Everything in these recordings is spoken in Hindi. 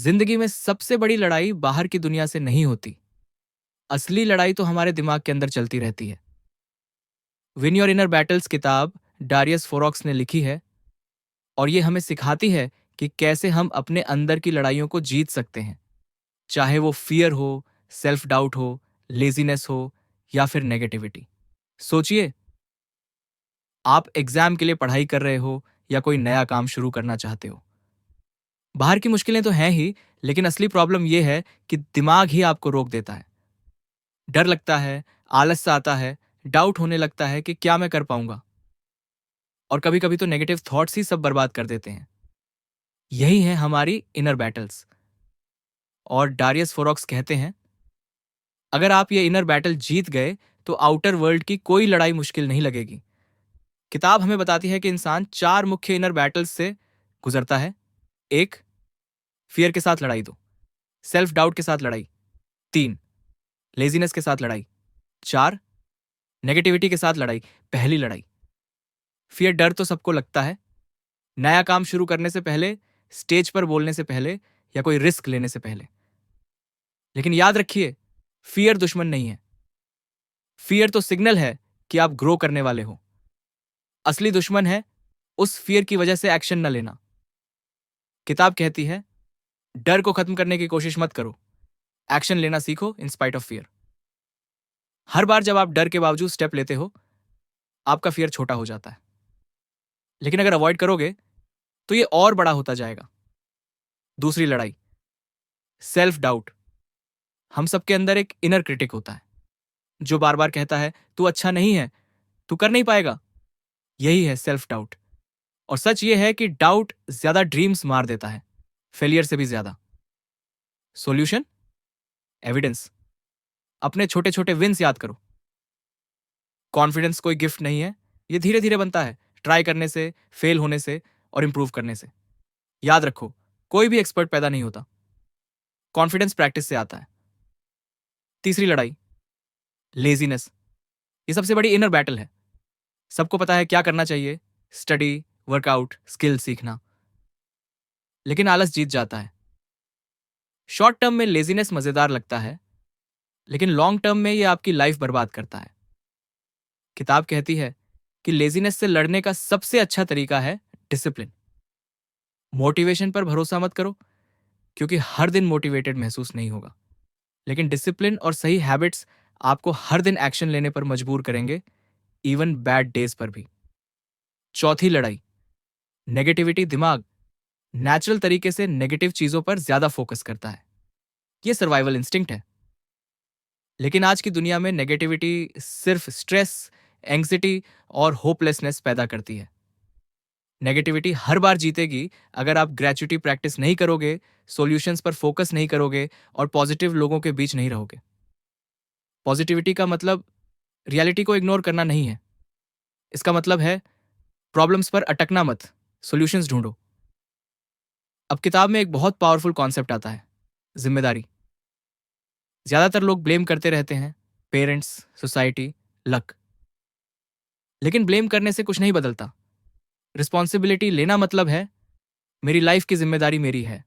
जिंदगी में सबसे बड़ी लड़ाई बाहर की दुनिया से नहीं होती। असली लड़ाई तो हमारे दिमाग के अंदर चलती रहती है। विन योर इनर बैटल्स किताब डारियस फोरॉक्स ने लिखी है और ये हमें सिखाती है कि कैसे हम अपने अंदर की लड़ाइयों को जीत सकते हैं, चाहे वो फियर हो, सेल्फ डाउट हो, लेजीनेस हो या फिर नेगेटिविटी। सोचिए, आप एग्जाम के लिए पढ़ाई कर रहे हो या कोई नया काम शुरू करना चाहते हो। बाहर की मुश्किलें तो हैं ही, लेकिन असली प्रॉब्लम यह है कि दिमाग ही आपको रोक देता है। डर लगता है, आलस सा आता है, डाउट होने लगता है कि क्या मैं कर पाऊंगा, और कभी कभी तो नेगेटिव थॉट्स ही सब बर्बाद कर देते हैं। यही है हमारी इनर बैटल्स। और डारियस फोरॉक्स कहते हैं, अगर आप ये इनर बैटल जीत गए तो आउटर वर्ल्ड की कोई लड़ाई मुश्किल नहीं लगेगी। किताब हमें बताती है कि इंसान 4 मुख्य इनर बैटल्स से गुजरता है। 1, फियर के साथ लड़ाई। 2, सेल्फ डाउट के साथ लड़ाई। 3, लेजीनेस के साथ लड़ाई। 4, नेगेटिविटी के साथ लड़ाई। पहली लड़ाई, फियर। डर तो सबको लगता है, नया काम शुरू करने से पहले, स्टेज पर बोलने से पहले या कोई रिस्क लेने से पहले। लेकिन याद रखिए, फियर दुश्मन नहीं है। फियर तो सिग्नल है कि आप ग्रो करने वाले हो। असली दुश्मन है उस फियर की वजह से एक्शन न लेना। किताब कहती है, डर को खत्म करने की कोशिश मत करो, एक्शन लेना सीखो इन स्पाइट ऑफ फियर। हर बार जब आप डर के बावजूद स्टेप लेते हो, आपका फियर छोटा हो जाता है। लेकिन अगर अवॉइड करोगे तो ये और बड़ा होता जाएगा। दूसरी लड़ाई, सेल्फ डाउट। हम सबके अंदर एक इनर क्रिटिक होता है जो बार बार कहता है, तू अच्छा नहीं है, तू कर नहीं पाएगा। यही है सेल्फ डाउट। और सच ये है कि डाउट ज्यादा ड्रीम्स मार देता है, फेलियर से भी ज्यादा। Solution, evidence. अपने छोटे छोटे विंस याद करो। कॉन्फिडेंस कोई गिफ्ट नहीं है, ये धीरे धीरे बनता है, ट्राई करने से, फेल होने से और इंप्रूव करने से। याद रखो, कोई भी एक्सपर्ट पैदा नहीं होता, कॉन्फिडेंस प्रैक्टिस से आता है। तीसरी लड़ाई, लेजीनेस। ये सबसे बड़ी इनर बैटल है। सबको पता है क्या करना चाहिए, स्टडी, वर्कआउट, स्किल सीखना, लेकिन आलस जीत जाता है। शॉर्ट टर्म में लेजीनेस मजेदार लगता है, लेकिन लॉन्ग टर्म में ये आपकी लाइफ बर्बाद करता है। किताब कहती है कि लेजीनेस से लड़ने का सबसे अच्छा तरीका है डिसिप्लिन। मोटिवेशन पर भरोसा मत करो, क्योंकि हर दिन मोटिवेटेड महसूस नहीं होगा, लेकिन डिसिप्लिन और सही हैबिट्स आपको हर दिन एक्शन लेने पर मजबूर करेंगे, इवन बैड डेज पर भी। चौथी लड़ाई, नेगेटिविटी। दिमाग नेचुरल तरीके से नेगेटिव चीजों पर ज्यादा फोकस करता है। यह सर्वाइवल इंस्टिंक्ट है। लेकिन आज की दुनिया में नेगेटिविटी सिर्फ स्ट्रेस, एंग्जायटी और होपलेसनेस पैदा करती है। नेगेटिविटी हर बार जीतेगी अगर आप ग्रेचुटी प्रैक्टिस नहीं करोगे, सॉल्यूशंस पर फोकस नहीं करोगे और पॉजिटिव लोगों के बीच नहीं रहोगे। पॉजिटिविटी का मतलब रियलिटी को इग्नोर करना नहीं है। इसका मतलब है प्रॉब्लम्स पर अटकना मत, सॉल्यूशंस ढूंढो। अब किताब में एक बहुत पावरफुल कॉन्सेप्ट आता है, जिम्मेदारी। ज्यादातर लोग ब्लेम करते रहते हैं, पेरेंट्स, सोसाइटी, लक। लेकिन ब्लेम करने से कुछ नहीं बदलता। रिस्पॉन्सिबिलिटी लेना मतलब है, मेरी लाइफ की जिम्मेदारी मेरी है।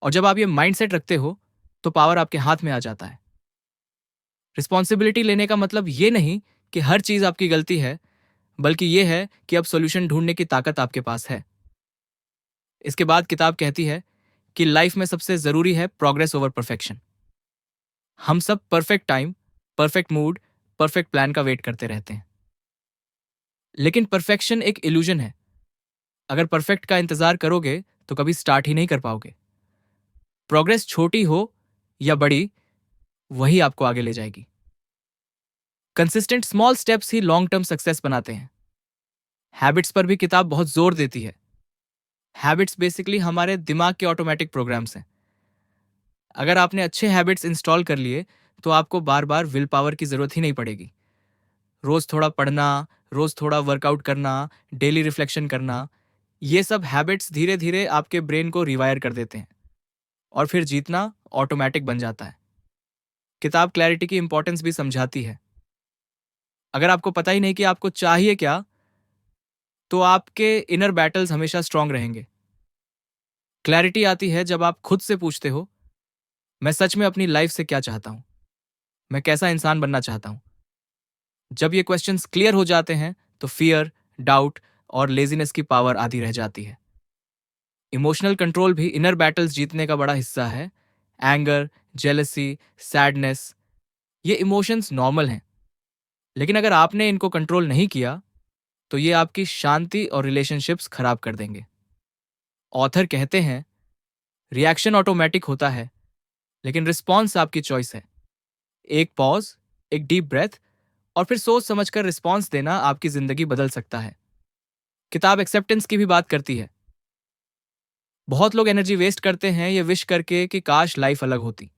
और जब आप ये माइंडसेट रखते हो तो पावर आपके हाथ में आ जाता है। रिस्पॉन्सिबिलिटी लेने का मतलब ये नहीं कि हर चीज आपकी गलती है, बल्कि यह है कि अब सॉल्यूशन ढूंढने की ताकत आपके पास है। इसके बाद किताब कहती है कि लाइफ में सबसे जरूरी है प्रोग्रेस ओवर परफेक्शन। हम सब perfect time, perfect mood, perfect plan का वेट करते रहते हैं, लेकिन परफेक्शन एक इल्यूजन है। अगर परफेक्ट का इंतजार करोगे तो कभी स्टार्ट ही नहीं कर पाओगे। प्रोग्रेस छोटी हो या बड़ी, वही आपको आगे ले जाएगी। कंसिस्टेंट स्मॉल स्टेप्स ही लॉन्ग टर्म सक्सेस बनाते हैं। हैबिट्स पर भी किताब बहुत जोर देती है। हैबिट्स बेसिकली हमारे दिमाग के ऑटोमेटिक प्रोग्राम्स हैं। अगर आपने अच्छे हैबिट्स इंस्टॉल कर लिए तो आपको बार बार विल पावर की जरूरत ही नहीं पड़ेगी। रोज थोड़ा पढ़ना, रोज थोड़ा वर्कआउट करना, डेली रिफ्लेक्शन करना, ये सब हैबिट्स धीरे धीरे आपके ब्रेन को रिवायर कर देते हैं और फिर जीतना ऑटोमेटिक बन जाता है। किताब क्लैरिटी की इंपॉर्टेंस भी समझाती है। अगर आपको पता ही नहीं कि आपको चाहिए क्या, तो आपके इनर बैटल्स हमेशा स्ट्रांग रहेंगे। क्लैरिटी आती है जब आप खुद से पूछते हो, मैं सच में अपनी लाइफ से क्या चाहता हूं, मैं कैसा इंसान बनना चाहता हूं। जब ये क्वेश्चंस क्लियर हो जाते हैं तो फियर, डाउट और लेजीनेस की पावर आधी रह जाती है। इमोशनल कंट्रोल भी इनर बैटल्स जीतने का बड़ा हिस्सा है। एंगर, जेलसी, सैडनेस, ये इमोशंस नॉर्मल हैं, लेकिन अगर आपने इनको कंट्रोल नहीं किया तो ये आपकी शांति और रिलेशनशिप्स खराब कर देंगे। ऑथर कहते हैं, रिएक्शन ऑटोमेटिक होता है, लेकिन रिस्पॉन्स आपकी चॉइस है। एक पॉज, एक डीप ब्रेथ और फिर सोच समझकर रिस्पॉन्स देना आपकी जिंदगी बदल सकता है। किताब एक्सेप्टेंस की भी बात करती है। बहुत लोग एनर्जी वेस्ट करते हैं ये विश करके कि काश लाइफ अलग होती।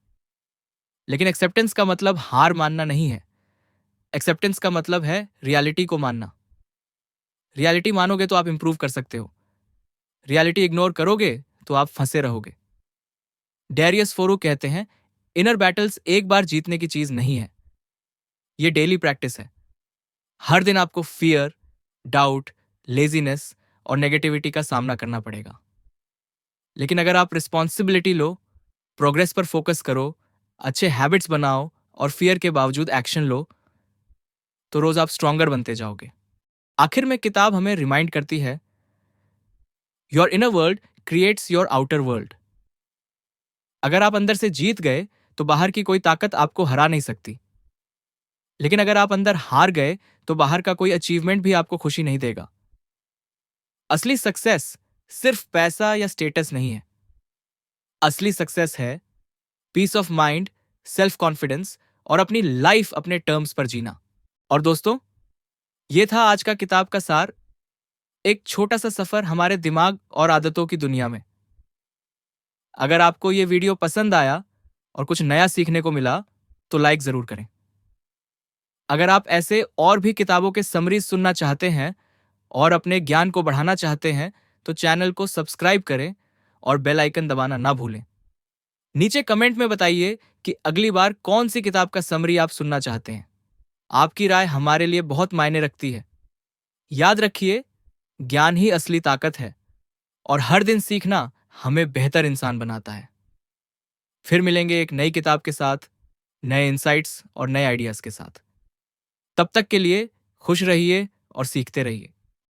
लेकिन एक्सेप्टेंस का मतलब हार मानना नहीं है। एक्सेप्टेंस का मतलब है रियलिटी को मानना। रियलिटी मानोगे तो आप इंप्रूव कर सकते हो। रियलिटी इग्नोर करोगे तो आप फंसे रहोगे। डैरियस फोरो कहते हैं, इनर बैटल्स एक बार जीतने की चीज नहीं है, ये डेली प्रैक्टिस है। हर दिन आपको फियर, डाउट, लेजीनेस और नेगेटिविटी का सामना करना पड़ेगा। लेकिन अगर आप रिस्पॉन्सिबिलिटी लो, प्रोग्रेस पर फोकस करो, अच्छे हैबिट्स बनाओ और फियर के बावजूद एक्शन लो, तो रोज आप स्ट्रॉन्गर बनते जाओगे। आखिर में किताब हमें रिमाइंड करती है, your inner world creates your outer world. अगर आप अंदर से जीत गए तो बाहर की कोई ताकत आपको हरा नहीं सकती। लेकिन अगर आप अंदर हार गए तो बाहर का कोई अचीवमेंट भी आपको खुशी नहीं देगा। असली सक्सेस सिर्फ पैसा या स्टेटस नहीं है। असली सक्सेस है peace of mind, self confidence और अपनी लाइफ अपने टर्म्स पर जीना। और दोस्तों, ये था आज का किताब का सार, एक छोटा सा सफर हमारे दिमाग और आदतों की दुनिया में। अगर आपको ये वीडियो पसंद आया और कुछ नया सीखने को मिला तो लाइक जरूर करें। अगर आप ऐसे और भी किताबों के समरीज सुनना चाहते हैं और अपने ज्ञान को बढ़ाना चाहते हैं तो चैनल को सब्सक्राइब करें और बेल आइकन दबाना ना भूलें। नीचे कमेंट में बताइए कि अगली बार कौन सी किताब का समरी आप सुनना चाहते हैं। आपकी राय हमारे लिए बहुत मायने रखती है। याद रखिए, ज्ञान ही असली ताकत है और हर दिन सीखना हमें बेहतर इंसान बनाता है। फिर मिलेंगे एक नई किताब के साथ, नए इंसाइट्स और नए आइडियाज के साथ। तब तक के लिए खुश रहिए और सीखते रहिए।